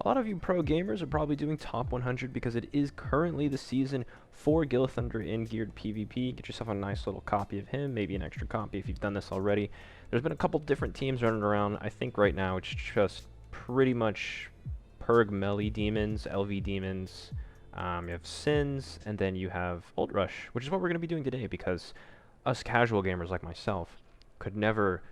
A lot of you pro gamers are probably doing top 100 because it is currently the season for Gil Thunder in geared PvP. Get yourself a nice little copy of him, maybe an extra copy if you've done this already. There's been a couple different teams running around. I think right now it's just pretty much Perg Melee demons, LV demons, you have Sins, and then you have Ult Rush, which is what we're going to be doing today because us casual gamers like myself could never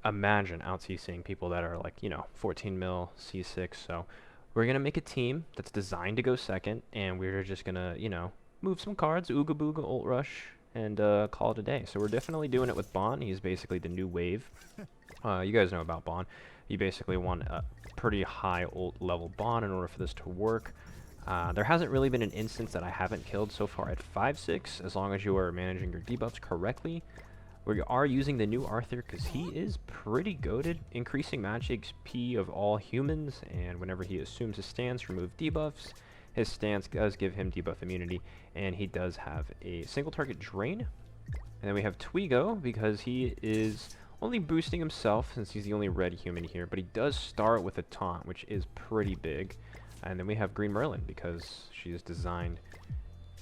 imagine out CCing people that are like, 14 mil C6. So we're going to make a team that's designed to go second, and we're just going to, move some cards, Ooga Booga, Ult Rush, and call it a day. So we're definitely doing it with Bon. He's basically the new wave. You guys know about Bon. You basically want a pretty high ult level Bon in order for this to work. There hasn't really been an instance that I haven't killed so far at 5-6, as long as you are managing your debuffs correctly. We are using the new Arthur because he is pretty goated, increasing match XP of all humans, and whenever he assumes his stance, remove debuffs. His stance does give him debuff immunity, and he does have a single target drain. And then we have Twigo because he is only boosting himself since he's the only red human here, but he does start with a taunt, which is pretty big. And then we have Green Merlin because she is designed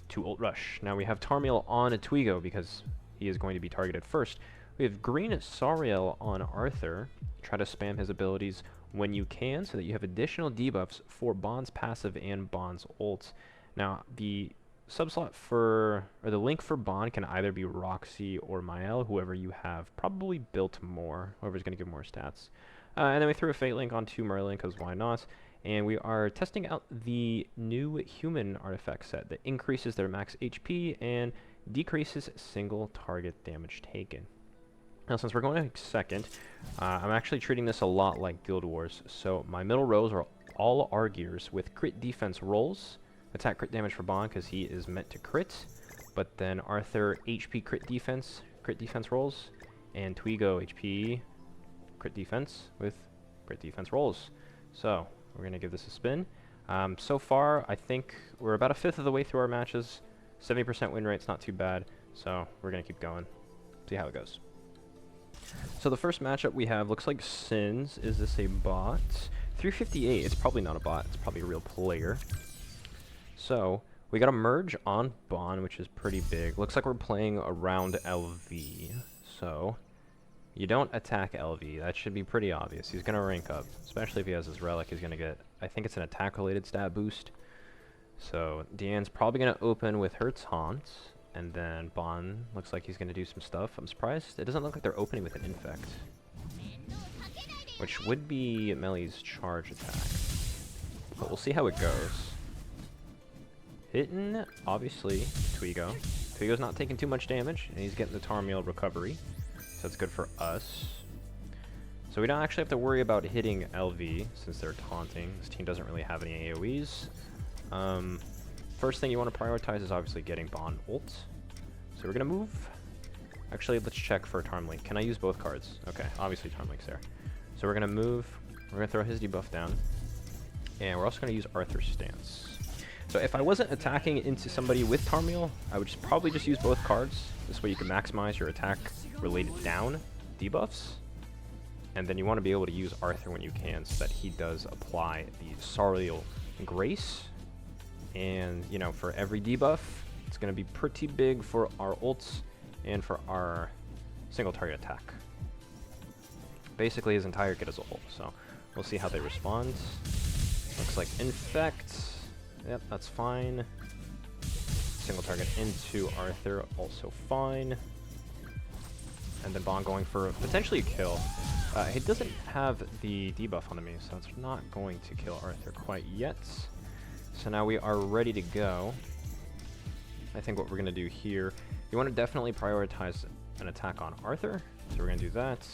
to ult rush. Now we have Tarmiel on a Twigo because he is going to be targeted first. We have Green Sariel on Arthur. Try to spam his abilities when you can so that you have additional debuffs for Bond's passive and Bond's ult. Now the subslot for, or the link for Bond can either be Roxy or Mael, whoever you have probably built more, whoever's going to give more stats. And then we threw a Fate link onto Merlin because why not? And we are testing out the new human artifact set that increases their max HP and decreases single target damage taken. Now since we're going to second, I'm actually treating this a lot like Guild Wars. So my middle rows are all Argears with crit defense rolls, attack crit damage for Bond because he is meant to crit, but then Arthur HP crit defense rolls, and Twigo HP crit defense with crit defense rolls. So we're going to give this a spin. So far, I think we're about a fifth of the way through our matches. 70% win rate's not too bad, so we're going to keep going. See how it goes. So the first matchup we have looks like Sins. Is this a bot? 358, it's probably not a bot, it's probably a real player. So we got a merge on Bond, which is pretty big. Looks like we're playing around LV. So you don't attack LV. That should be pretty obvious. He's going to rank up, especially if he has his relic. He's going to get, I think it's an attack-related stat boost. So Deanne's probably going to open with her taunt, and then Bond looks like he's going to do some stuff. I'm surprised. It doesn't look like they're opening with an infect, which would be Meli's charge attack. But we'll see how it goes. Hitting, obviously, Twigo. Twigo's not taking too much damage, and he's getting the Tarmiel recovery. So that's good for us. So we don't actually have to worry about hitting LV since they're taunting. This team doesn't really have any AoEs. First thing you want to prioritize is obviously getting Bond ult. So we're going to move. Actually, let's check for Tarmlink. Can I use both cards? Okay, obviously Tarmlink's there. So we're going to move. We're going to throw his debuff down. And we're also going to use Arthur's stance. So if I wasn't attacking into somebody with Tarmiel, I would probably just use both cards. This way you can maximize your attack-related down debuffs. And then you want to be able to use Arthur when you can so that he does apply the Sariel Grace. And, for every debuff, it's going to be pretty big for our ults and for our single target attack. Basically, his entire kit as a whole. So we'll see how they respond. Looks like Infect. Yep, that's fine. Single target into Arthur, also fine. And then Bond going for potentially a kill. He doesn't have the debuff on me, so it's not going to kill Arthur quite yet. So now we are ready to go. I think what we're going to do here, you want to definitely prioritize an attack on Arthur. So we're going to do that.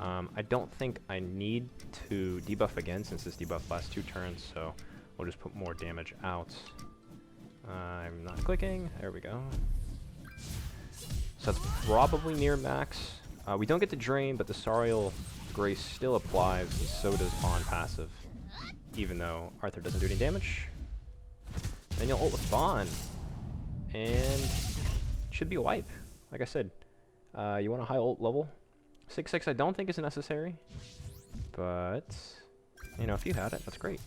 I don't think I need to debuff again since this debuff lasts 2 turns, so we'll just put more damage out. I'm not clicking. There we go. So that's probably near max. We don't get the drain, but the Sariel Grace still applies, and so does Bond passive, even though Arthur doesn't do any damage. Then you'll ult with Bond, and it should be a wipe. Like I said, you want a high ult level. 6-6 I don't think is necessary, but, if you had it, that's great.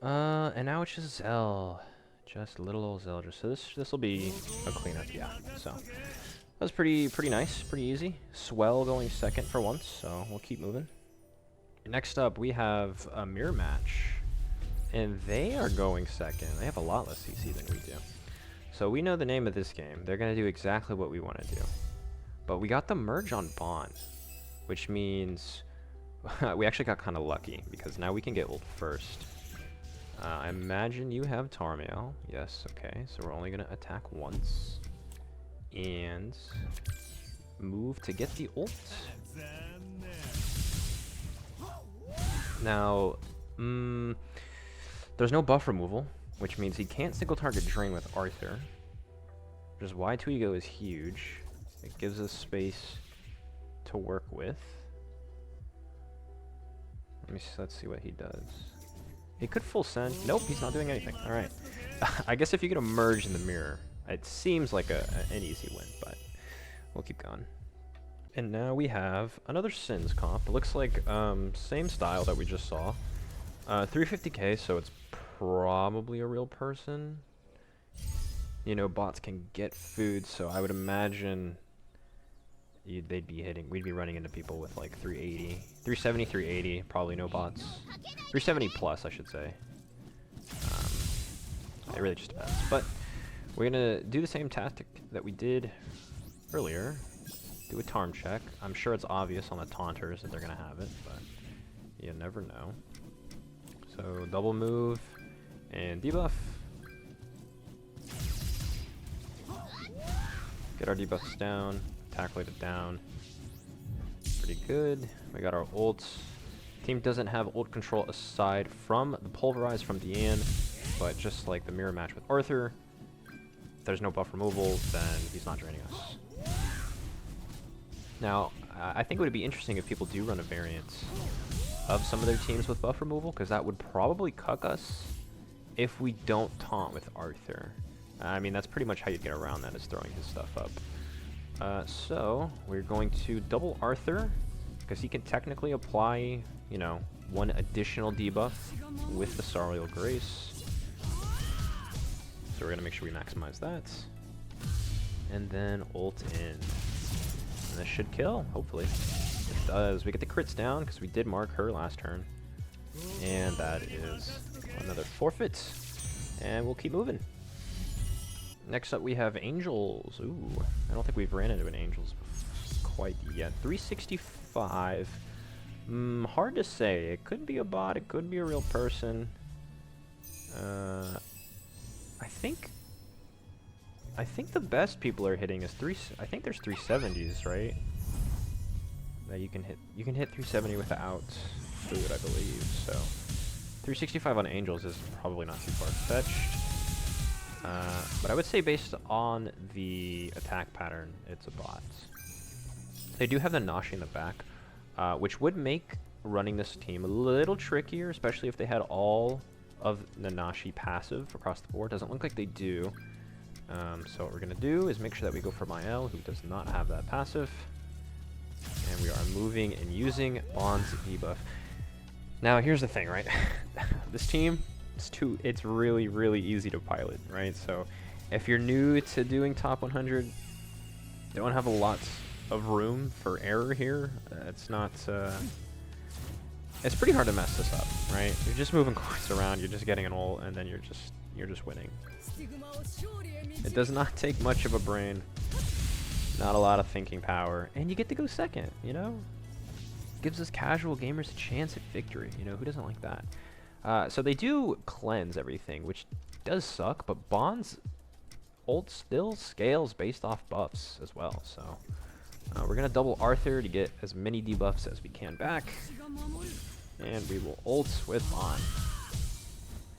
And now it's just Zell. Just little old Zeldra. So this will be a cleanup, yeah. So that was pretty nice, pretty easy. Swell going second for once, so we'll keep moving. Next up, we have a mirror match, and they are going second. They have a lot less CC than we do. So we know the name of this game. They're gonna do exactly what we want to do. But we got the merge on Bond, which means we actually got kind of lucky because now we can get ult first. I imagine you have Tarmiel. Yes, okay. So we're only going to attack once. And move to get the ult. Now, there's no buff removal, which means he can't single target drain with Arthur. Which is why Twigo is huge. It gives us space to work with. Let's see what he does. He could full send. Nope, he's not doing anything. Alright. I guess if you get a merge in the mirror, it seems like an easy win, but we'll keep going. And now we have another Sins comp. It looks like same style that we just saw. 350k, so it's probably a real person. You know, bots can get food, so I would imagine we'd be running into people with like 380, 370, 380, probably no bots. 370 plus, I should say. It really just depends. But we're gonna do the same tactic that we did earlier. Do a Tarm check. I'm sure it's obvious on the taunters that they're gonna have it, but you never know. So double move and debuff. Get our debuffs down. Attack weighted down. Pretty good. We got our ults. Team doesn't have ult control aside from the pulverize from Deanne, but just like the mirror match with Arthur, if there's no buff removal, then he's not draining us. Now, I think it would be interesting if people do run a variant of some of their teams with buff removal, because that would probably cuck us if we don't taunt with Arthur. I mean, that's pretty much how you get around that, is throwing his stuff up. So we're going to double Arthur, because he can technically apply, you know, one additional debuff with the Sariel Grace. So we're going to make sure we maximize that. And then ult in. And this should kill, hopefully. It does. We get the crits down, because we did mark her last turn. And that is another forfeit. And we'll keep moving. Next up, we have Angels. Ooh, I don't think we've ran into an Angels quite yet. 365. Hard to say. It could be a bot. It could be a real person. I think the best people are hitting is I think there's 370s, right? That you can hit. You can hit 370 without food, I believe. So 365 on Angels is probably not too far-fetched. But I would say based on the attack pattern, it's a bot. They do have the Nashi in the back, which would make running this team a little trickier, especially if they had all of the Nashi passive across the board. Doesn't look like they do. So what we're going to do is make sure that we go for Mael, who does not have that passive. And we are moving and using Bond's debuff. Now, here's the thing, right? This team, it's really, really easy to pilot, right? So if you're new to doing top 100, don't have a lot of room for error here. It's not, it's pretty hard to mess this up, right? You're just moving cards around, you're just getting an ult, and then you're just winning. It does not take much of a brain, not a lot of thinking power, and you get to go second, you know? Gives us casual gamers a chance at victory, you know? Who doesn't like that? So they do cleanse everything, which does suck, but Bond's ult still scales based off buffs as well. So we're going to double Arthur to get as many debuffs as we can back. And we will ult with Bond.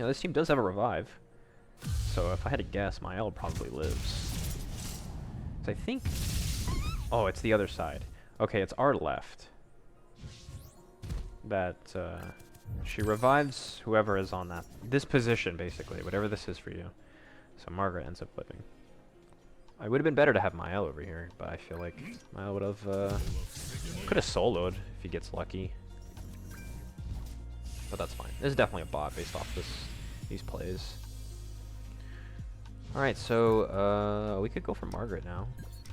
Now this team does have a revive. So if I had to guess, Mael probably lives. So I think... Oh, it's the other side. Okay, it's our left. That... She revives whoever is on this position, basically, whatever this is for you. So Margaret ends up living. I would have been better to have Mael over here, but I feel like Mael would have, could have soloed if he gets lucky. But that's fine. This is definitely a bot based off this these plays. Alright, so we could go for Margaret now.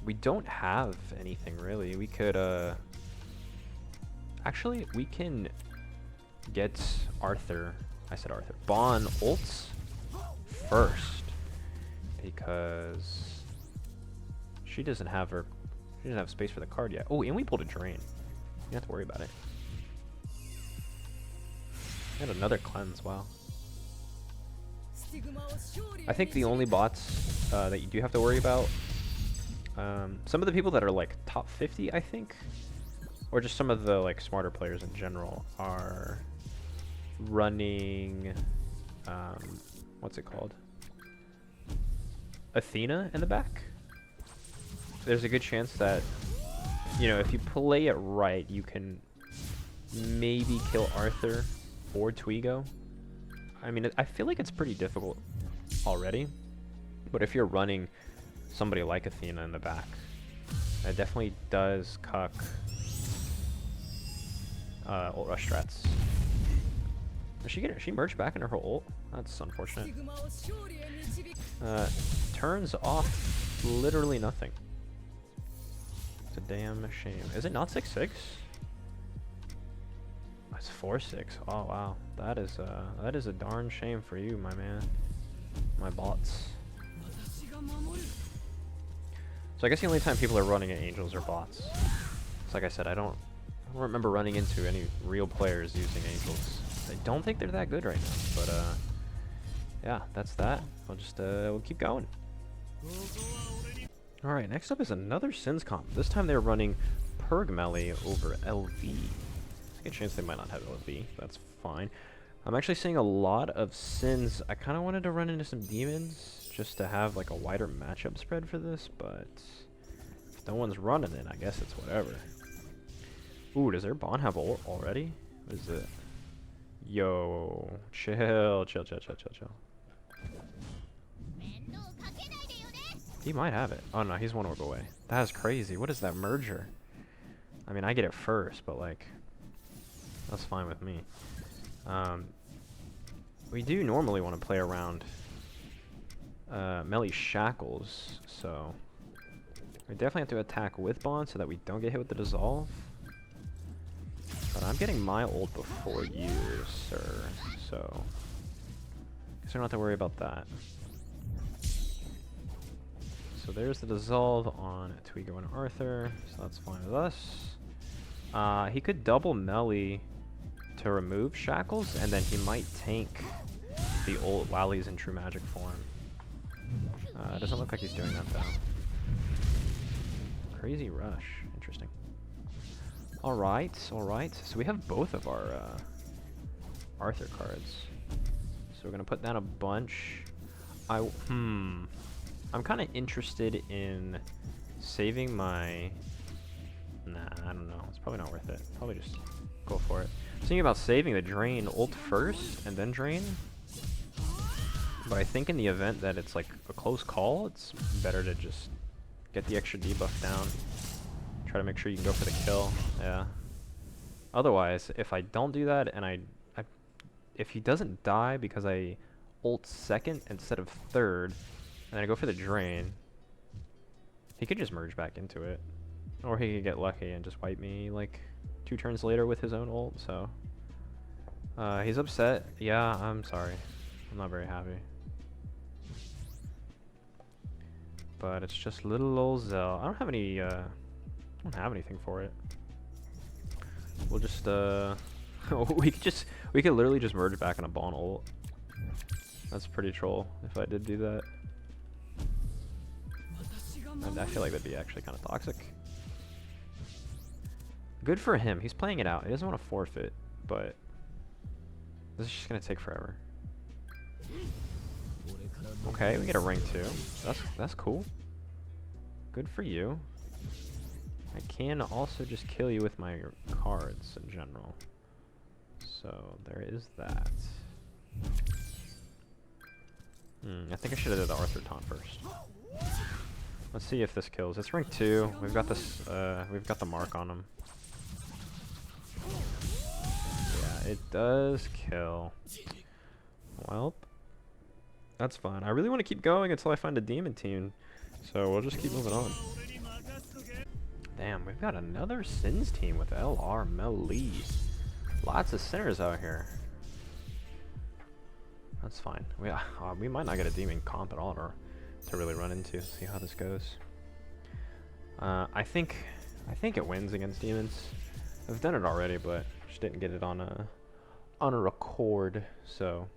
We don't have anything really. We could actually we can get Arthur. I said Arthur. Bon ults first because she doesn't have space for the card yet. Oh, and we pulled a drain. You don't have to worry about it. And another cleanse. Wow. I think the only bots that you do have to worry about, some of the people that are like top 50, I think, or just some of the like smarter players in general are running, what's it called? Athena in the back. There's a good chance that, you know, if you play it right, you can maybe kill Arthur or Twigo. I mean, I feel like it's pretty difficult already, but if you're running somebody like Athena in the back, it definitely does cuck ult rush strats. She merged back into her ult? That's unfortunate. Turns off literally nothing. It's a damn shame. Is it not 6-6? It's 4-6. Oh wow, that is a darn shame for you, my man. My bots. So I guess the only time people are running at Angels are bots. It's like I said, I don't remember running into any real players using Angels. I don't think they're that good right now, but yeah, that's that. I'll just we'll keep going. All right, next up is another Sins comp. This time they're running Perg melee over LV. A chance they might not have LV. That's fine. I'm actually seeing a lot of Sins. I kind of wanted to run into some demons just to have like a wider matchup spread for this, but if no one's running it, I guess it's whatever. Ooh, does their Bon have ult already? What is it? Yo, chill. He might have it. Oh no, he's one orb away. That's crazy. What is that merger? I mean, I get it first, but like, that's fine with me. We do normally want to play around melee shackles, so we definitely have to attack with Bond so that we don't get hit with the dissolve. But I'm getting my ult before you, sir, so I guess I don't have to worry about that. So there's the dissolve on Twigo and Arthur, so that's fine with us. He could double melee to remove shackles, and then he might tank the ult while he's in true magic form. It doesn't look like he's doing that though. Crazy rush. Interesting. Alright. So we have both of our Arthur cards. So we're gonna put down a bunch. I'm kind of interested in saving my... Nah, I don't know. It's probably not worth it. Probably just go for it. I'm thinking about saving the drain ult first and then drain. But I think in the event that it's like a close call, it's better to just get the extra debuff down. Try to make sure you can go for the kill. Yeah. Otherwise, if I don't do that and if he doesn't die because I ult second instead of third, and then I go for the drain, he could just merge back into it. Or he could get lucky and just wipe me like 2 turns later with his own ult, so. He's upset. Yeah, I'm sorry. I'm not very happy. But it's just little old Zell. I don't have any, I don't have anything for it. We'll just, we could literally just merge back in a Bon ult. That's pretty troll if I did do that. And I feel like that'd be actually kind of toxic. Good for him. He's playing it out. He doesn't want to forfeit, but this is just gonna take forever. Okay, we get a rank 2. That's cool. Good for you. I can also just kill you with my cards in general. So there is that. I think I should have did the Arthur taunt first. Let's see if this kills. It's rank 2. We've got this. We've got the mark on him. Yeah, it does kill. Well, That's fine. I really want to keep going until I find a demon team. So we'll just keep moving on. Damn, we've got another Sins team with LR Melee. Lots of sinners out here. That's fine. We might not get a demon comp at all to really run into. See how this goes. I think it wins against demons. I've done it already, but just didn't get it on a record. So,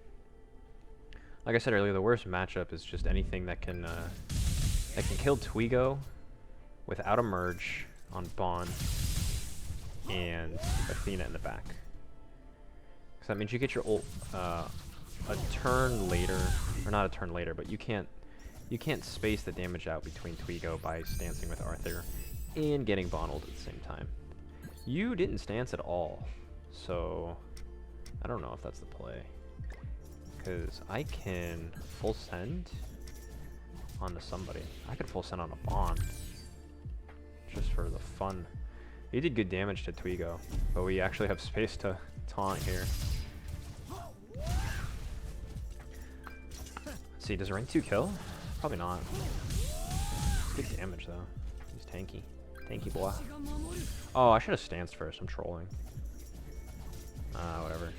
like I said earlier, the worst matchup is just anything that can kill Twigo without a merge on Bond and Athena in the back. Because that means you get your ult a turn later, or not a turn later, but you can't space the damage out between Twigo by stancing with Arthur and getting Bond ult at the same time. You didn't stance at all, so I don't know if that's the play. Because I can full send onto somebody. I could full send on a Bond. Just for the fun. He did good damage to Twigo, but we actually have space to taunt here. Let's see, does rank 2 kill? Probably not. It's good damage though. He's tanky. Tanky boy. Oh, I should have stanced first. I'm trolling. Whatever.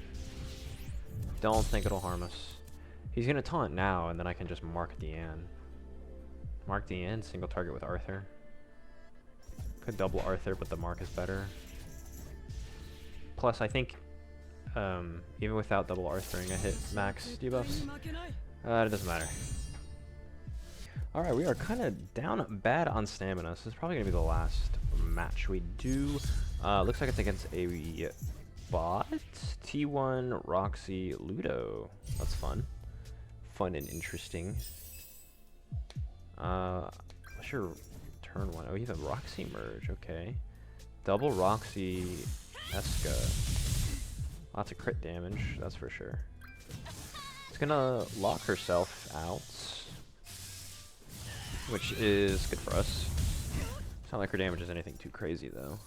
Don't think it'll harm us. He's gonna taunt now, and then I can just mark Deanne. Mark Deanne, single target with Arthur. Could double Arthur, but the mark is better. Plus, I think, even without double Arthuring, I hit max debuffs. It doesn't matter. Alright, we are kind of down bad on stamina. So this is probably going to be the last match we do. Looks like it's against a bot. T1, Roxy, Ludo. That's fun. Fun and interesting. What's your turn one? Oh, you have a Roxy merge. Okay. Double Roxy, Eska. Lots of crit damage, that's for sure. It's gonna lock herself out, which is good for us. It's not like her damage is anything too crazy though.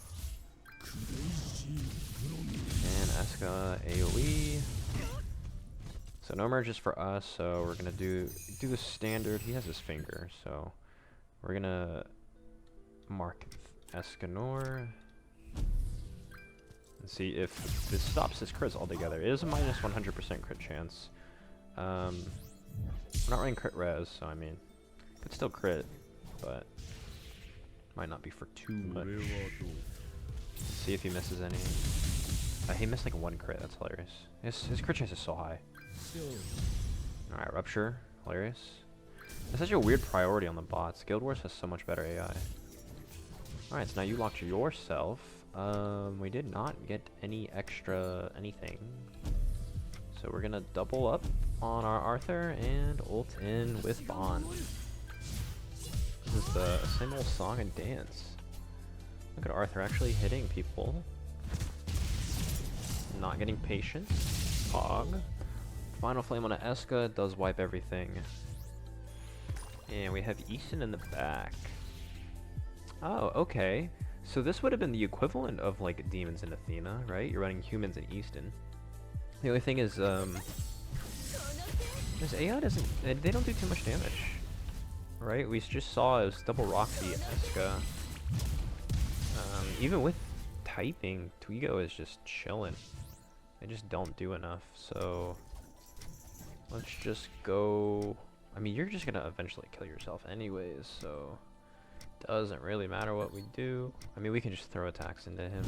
And Eska AoE. So no merges for us, so we're gonna do the standard. He has his finger, so we're gonna mark Escanor and see if this stops his crits altogether. It is a minus 100% crit chance. We're not running crit res, so I mean, could still crit, but might not be for too much. Let's see if he misses any. He missed like 1 crit. That's hilarious. His crit chance is so high. Alright, Rupture. Hilarious. That's such a weird priority on the bots. Guild Wars has so much better AI. Alright, so now you locked yourself. We did not get any extra anything. So we're gonna double up on our Arthur and ult in with Bond. This is the same old song and dance. Look at Arthur actually hitting people. Not getting patient. Pog. Final Flame on an Eska does wipe everything. And we have Easton in the back. Oh, okay. So this would have been the equivalent of like Demons and Athena, right? You're running humans and Easton. The only thing is, this AI doesn't, they don't do too much damage, right? We just saw as double Roxy Eska. Even with typing, Twigo is just chilling. They just don't do enough, so let's just go. I mean, you're just gonna eventually kill yourself anyways, so doesn't really matter what we do. I mean, we can just throw attacks into him.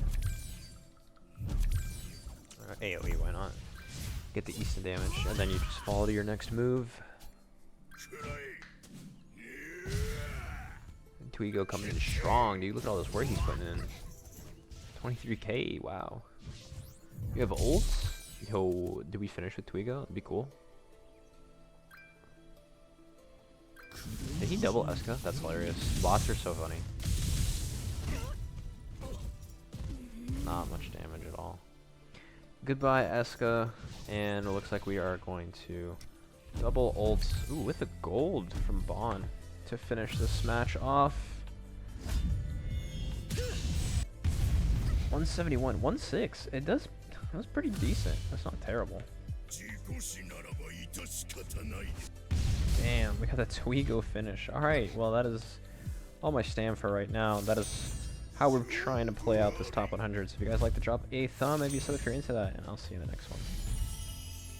AoE, why not? Get the Easton damage, and then you just follow to your next move. And Twigo coming in strong, dude. Look at all this work he's putting in. 23k, wow. You have ults? Yo, did we finish with Twigo? That'd be cool. Did he double Eska? That's hilarious. Bots are so funny. Not much damage at all. Goodbye, Eska. And it looks like we are going to double ults. Ooh, with a gold from Bond to finish this match off. 171, 1-6. It does. That's pretty decent. That's not terrible. Damn, we got that Twigo finish. Alright, well that is all my stand for right now. That is how we're trying to play out this top 100. So if you guys like to drop a thumb, maybe sub if you're into that, and I'll see you in the next one.